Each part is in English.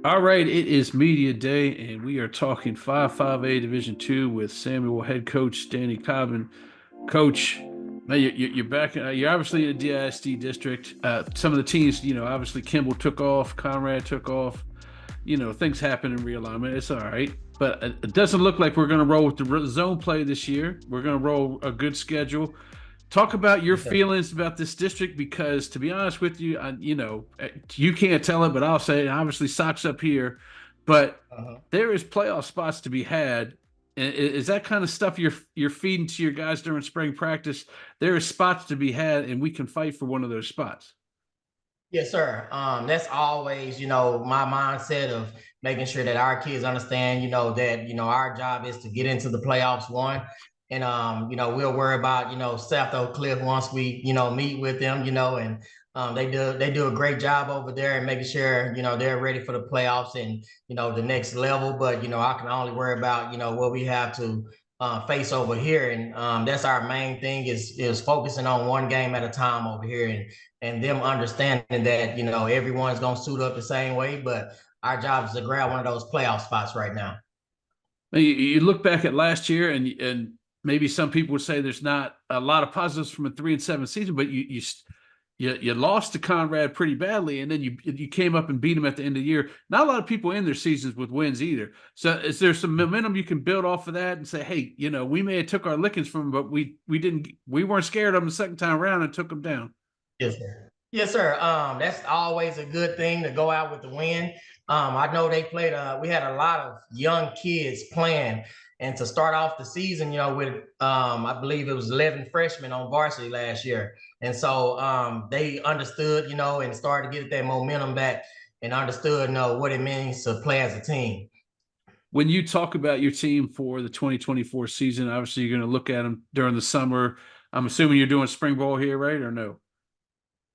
All right, it is media day, and we are talking 5A Division II with Samuell Head Coach Danny Cobbin. Coach, man, you're back. You're obviously in the DISD district. Some of the teams, obviously Kimball took off, Conrad took off. Things happen in realignment. It's all right, but it doesn't look like we're going to roll with the zone play this year. We're going to roll a good schedule. Talk about your Yes, sir. feelings about this district because, to be honest with you, you can't tell it, but I'll say it. Obviously, Sox up here, but Uh-huh. there is playoff spots to be had. Is that kind of stuff you're feeding to your guys during spring practice? There is spots to be had, and we can fight for one of those spots. Yes, sir. That's always, my mindset of making sure that our kids understand, that, our job is to get into the playoffs one. And we'll worry about, South Oak Cliff once we, meet with them, and they do a great job over there and making sure, they're ready for the playoffs and, the next level. But, I can only worry about, what we have to face over here. And that's our main thing is focusing on one game at a time over here. And them understanding that everyone's gonna suit up the same way, but our job is to grab one of those playoff spots right now. You look back at last year, and maybe some people would say there's not a lot of positives from a 3-7 season, but you lost to Conrad pretty badly, and then you came up and beat them at the end of the year. Not a lot of people end their seasons with wins either. So is there some momentum you can build off of that and say, hey, we may have took our lickings from them, but we weren't scared of them the second time around and took them down. Yes, sir. Yes, sir. That's always a good thing to go out with the win. I know they played. We had a lot of young kids playing, and to start off the season, with I believe it was 11 freshmen on varsity last year, and so they understood, and started to get that momentum back, and understood, what it means to play as a team. When you talk about your team for the 2024 season, obviously you're going to look at them during the summer. I'm assuming you're doing spring ball here, right? Or no?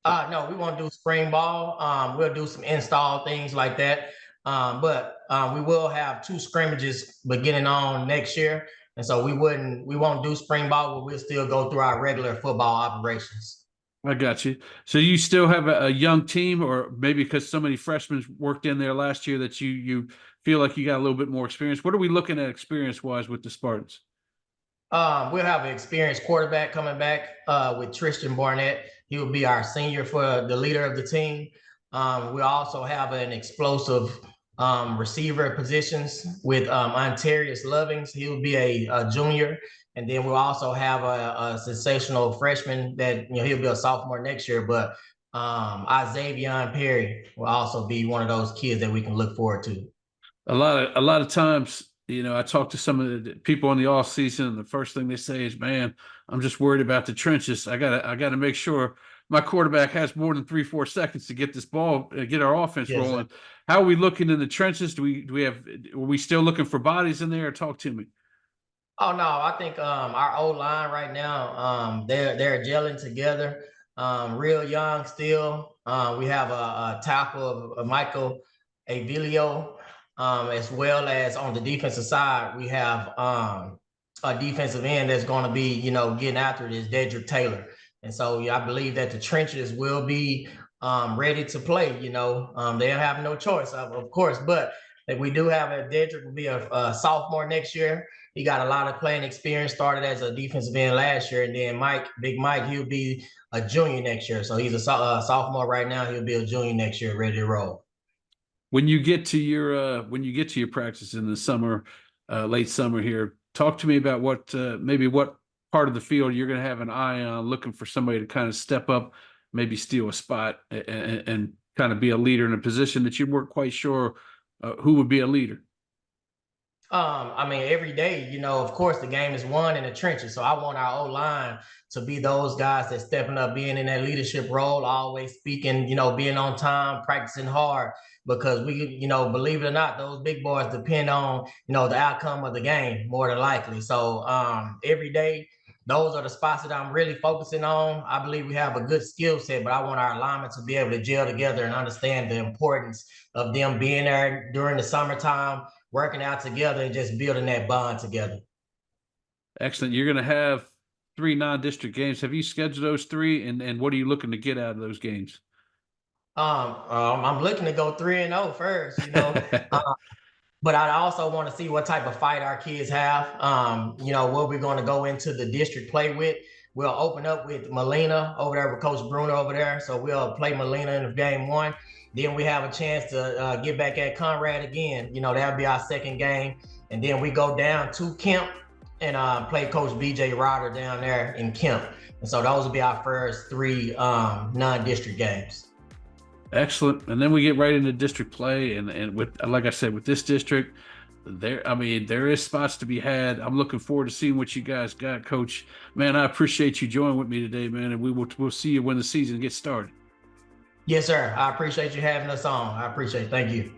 No, we won't do spring ball. We'll do some install things like that. But we will have two scrimmages beginning on next year. And so we won't do spring ball, but we'll still go through our regular football operations. I got you. So you still have a young team, or maybe because so many freshmen worked in there last year that you feel like you got a little bit more experience. What are we looking at experience wise with the Spartans? We'll have an experienced quarterback coming back with Tristan Barnett. He will be our senior for the leader of the team. We'll also have an explosive receiver positions with Ontarius Lovings. He will be a junior. And then we'll also have a sensational freshman that he'll be a sophomore next year. But Isaiah Perry will also be one of those kids that we can look forward to. A lot of times, I talk to some of the people in the off season, and the first thing they say is, "Man, I'm just worried about the trenches. I gotta make sure my quarterback has more than 3-4 seconds to get this ball, get our offense Yes, sir. rolling." How are we looking in the trenches? Do we have? Are we still looking for bodies in there? Talk to me. Oh no, I think our old line right now, they're gelling together. Real young still. We have a tackle of Michael Avilio, as well as on the defensive side, we have a defensive end that's going to be, getting after it is Dedrick Taylor. And so yeah, I believe that the trenches will be ready to play. They'll have no choice, of course, but that we do have a Dedrick will be a sophomore next year. He got a lot of playing experience, started as a defensive end last year, and then Big Mike, he'll be a junior next year. So he's a sophomore right now. He'll be a junior next year, ready to roll. When you get to your practice in the summer, late summer here, talk to me about what part of the field you're going to have an eye on, looking for somebody to kind of step up, maybe steal a spot, and kind of be a leader in a position that you weren't quite sure who would be a leader. I mean, every day, of course, the game is won in the trenches. So I want our O line to be those guys that stepping up, being in that leadership role, always speaking, being on time, practicing hard. Because we, believe it or not, those big boys depend on, the outcome of the game more than likely. So every day, those are the spots that I'm really focusing on. I believe we have a good skill set, but I want our alignment to be able to gel together and understand the importance of them being there during the summertime, working out together and just building that bond together. Excellent. You're going to have three non-district games. Have you scheduled those three, and what are you looking to get out of those games? I'm looking to go 3-0 first, but I also want to see what type of fight our kids have. What we're going to go into the district play with. We'll open up with Molina over there with Coach Bruno over there. So we'll play Molina in game 1. Then we have a chance to get back at Conrad again. That'll be our second game. And then we go down to Kemp and play Coach BJ Ryder down there in Kemp. And so those will be our first 3 non-district games. Excellent. And then we get right into district play. And with, like I said, with this district, there is spots to be had. I'm looking forward to seeing what you guys got, Coach. Man, I appreciate you joining with me today, man. And we'll see you when the season gets started. Yes, sir. I appreciate you having us on. I appreciate it. Thank you.